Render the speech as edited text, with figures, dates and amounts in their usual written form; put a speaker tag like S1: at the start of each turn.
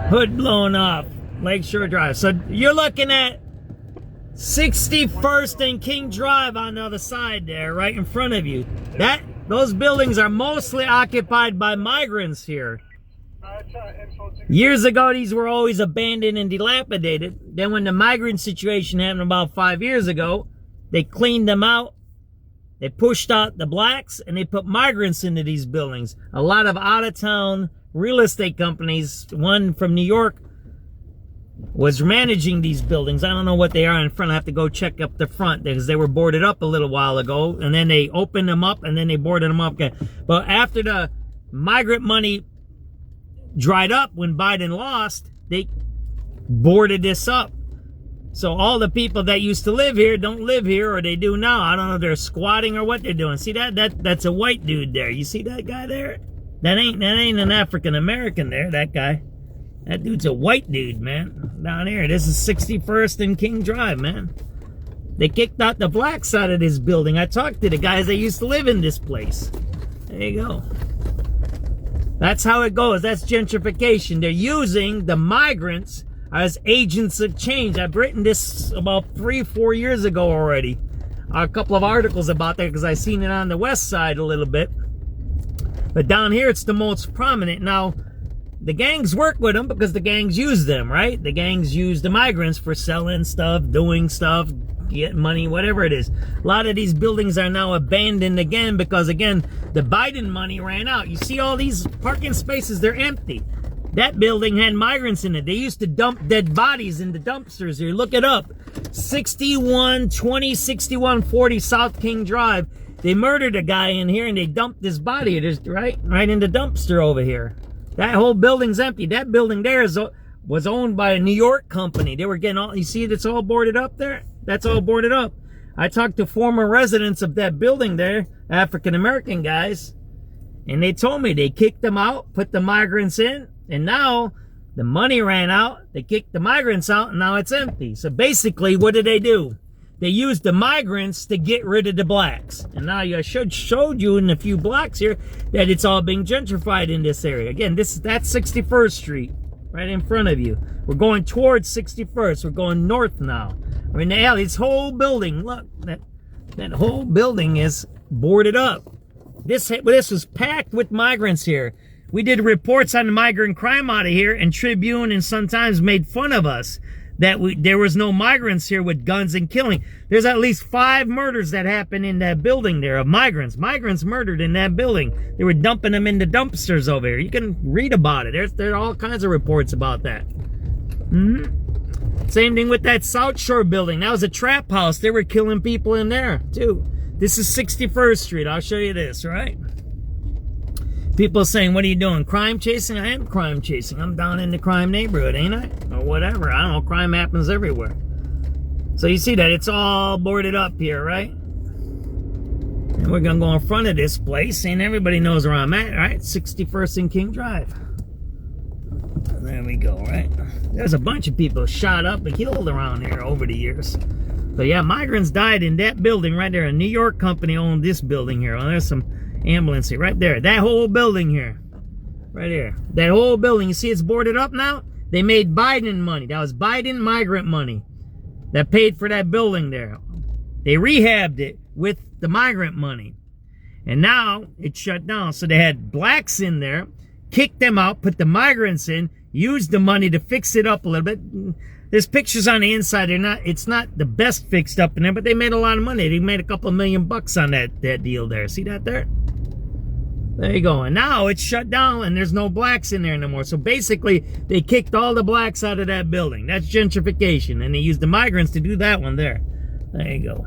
S1: Hood blown off. Lakeshore Drive. So you're looking at 61st and King Drive on the other side there, right in front of you. Those buildings are mostly occupied by migrants here. Years ago, these were always abandoned and dilapidated. Then when the migrant situation happened about 5 years ago, they cleaned them out. They pushed out the blacks and they put migrants into these buildings. A lot of out-of-town real estate companies, one from New York, was managing these buildings. I don't know what they are in front. I have to go check up the front because they were boarded up a little while ago, and then they opened them up and then they boarded them up again. But after the migrant money dried up when Biden lost, they boarded this up. So all the people that used to live here don't live here, or they do now. I don't know if they're squatting or what they're doing. See that's a white dude there. You see that guy there? That ain't an African American there, that guy. That dude's a white dude, man. Down here. This is 61st and King Drive, man. They kicked out the blacks out of this building. I talked to the guys that used to live in this place. There you go. That's how it goes. That's gentrification. They're using the migrants as agents of change. I've written this about 3-4 years ago already. A couple of articles about that because I've seen it on the west side a little bit. But down here, it's the most prominent. Now, the gangs work with them because the gangs use them, right? The gangs use the migrants for selling stuff, doing stuff, getting money, whatever it is. A lot of these buildings are now abandoned again because, again, the Biden money ran out. You see all these parking spaces, they're empty. That building had migrants in it. They used to dump dead bodies in the dumpsters here. Look it up. 6120, 6140 South King Drive. They murdered a guy in here and they dumped his body right in the dumpster over here. That whole building's empty. That building there was owned by a New York company. They were getting all, you see that's all boarded up there? That's all boarded up. I talked to former residents of that building there, African American guys, and they told me they kicked them out, put the migrants in, and now the money ran out. They kicked the migrants out, and now it's empty. So basically, what did they do? They used the migrants to get rid of the blacks. And now I showed you in a few blocks here that it's all being gentrified in this area. Again, that's 61st Street right in front of you. We're going towards 61st. We're going north now. We're in the alley. This whole building, look, that whole building is boarded up. This was packed with migrants here. We did reports on the migrant crime out of here, and Tribune and Sun-Times made fun of us that there was no migrants here with guns and killing. There's at least 5 murders that happened in that building there of migrants. Migrants murdered in that building. They were dumping them into dumpsters over here. You can read about it. There are all kinds of reports about that. Same thing with that South Shore building. That was a trap house. They were killing people in there too. This is 61st Street. I'll show you this, right? People saying, what are you doing? Crime chasing? I am crime chasing. I'm down in the crime neighborhood, ain't I? Or whatever. I don't know. Crime happens everywhere. So you see that it's all boarded up here, right? And we're going to go in front of this place, and everybody knows where I'm at, right? 61st and King Drive. There we go, right? There's a bunch of people shot up and killed around here over the years. But yeah, migrants died in that building right there. A New York company owned this building here. Oh, there's some ambulance here, right there. That whole building here. Right here. That whole building. You see it's boarded up now? They made Biden money. That was Biden migrant money that paid for that building there. They rehabbed it with the migrant money. And now it's shut down. So they had blacks in there, kicked them out, put the migrants in, used the money to fix it up a little bit. There's pictures on the inside. It's not the best fixed up in there, but they made a lot of money. They made a couple of $1,000,000 on that deal there. See that there? There you go. And now it's shut down and there's no blacks in there anymore. So basically, they kicked all the blacks out of that building. That's gentrification. And they used the migrants to do that one there. There you go.